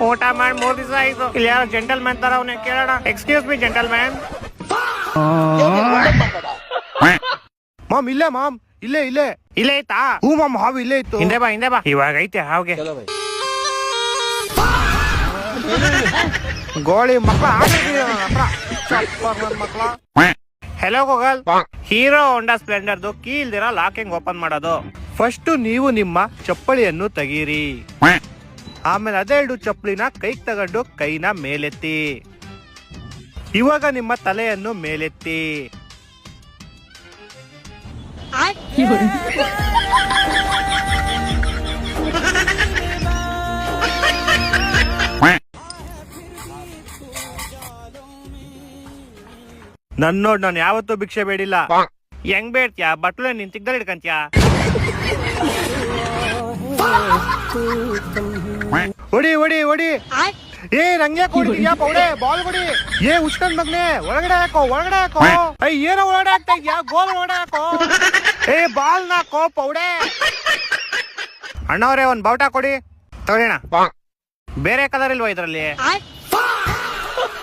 ಊಟ ಮಾಡಿ 3 ದಿವಸ ಆಯ್ತು. ಇಲ್ಲಿ ಯಾರೋ ಜೆಂಟಲ್ ಮ್ಯಾನ್ ತರ ಅವನೇ, ಕೇಳೋಣ. Excuse me gentleman. Ma'am ಇಲ್ಲೇ ಮಾಮ್, ಇಲ್ಲೇ ಇಲ್ಲೇ ಇಲ್ಲೇ ಐತಾ? ಹೂ ಮಾಮ್, ಹಾವು ಇಲ್ಲೇ ಇತ್ತು. ಹಿಂದೆ ಬಾ. ಇವಾಗ ಐತೆ ಹಾವ್ಗೆ. ಗೋಳಿ ಮಕ್ಳ ಮಕ್ಳ. ಹೆಲೋ ಗೂಗಲ್, ಹೀರೋ ಹೋಂಡಾ ಸ್ಪ್ಲೆಂಡರ್ದು ಕೀ ಇಲ್ದಿರ ಲಾಕ್ ಹೆಂಗ್ ಓಪನ್ ಮಾಡೋದು? ಫಸ್ಟ್ ನೀವು ನಿಮ್ಮ ಚಪ್ಪಲಿಯನ್ನು ತೆಗೀರಿ. ಆಮೇಲೆ ಅದೆರಡು ಚಪ್ಪಲಿನ ಕೈಗೆ ತಗೊಂಡು ಕೈನ ಮೇಲೆತ್ತಿ. ಇವಾಗ ನಿಮ್ಮ ತಲೆಯನ್ನು ಮೇಲೆತ್ತಿ. ನನ್ನೋಡ್ ನಾನು ಯಾವತ್ತೂ ಭಿಕ್ಷೆ ಬೇಡಿಲ್ಲ. ಹೆಂಗ್ ಬೇಡ್ತ್ಯಾ? ಬಟ್ಲು ನಿನ್ ತಿಗ್ದಲ್ಲಿ ಇಡ್ಕಂತ್ಯಾ? ಹೊಡಿ ಹೊಡಿ ಹೊಡಿ. ಏ ನಂಗೆ ಕೊಡ್ತೀಯಾ ಪೌಡೆ? ಬಾಲ್ ಹೊಡಿ. ಏ ಉಷ್ಕನ್ ಮಗ್ನೆ, ಒಳಗಡೆ ಹಾಕೋ. ಏನೋ ಒಳಗಡೆ ಹಾಕ್ತಾ ಇದ್ಯಾ? ಗೋಲ್ ಒಳಗಡೆ ಹಾಕೋ. ಏ ಬಾಲ್ ನಾಕೋ ಪೌಡೆ. ಅಣ್ಣವ್ರೆ ಒಂದ್ ಬಾವುಟ ಕೊಡಿ. ತಗೊಳ್ಳೋಣ. ಬೇರೆ ಕಲರ್ ಇಲ್ವಾ ಇದ್ರಲ್ಲಿ?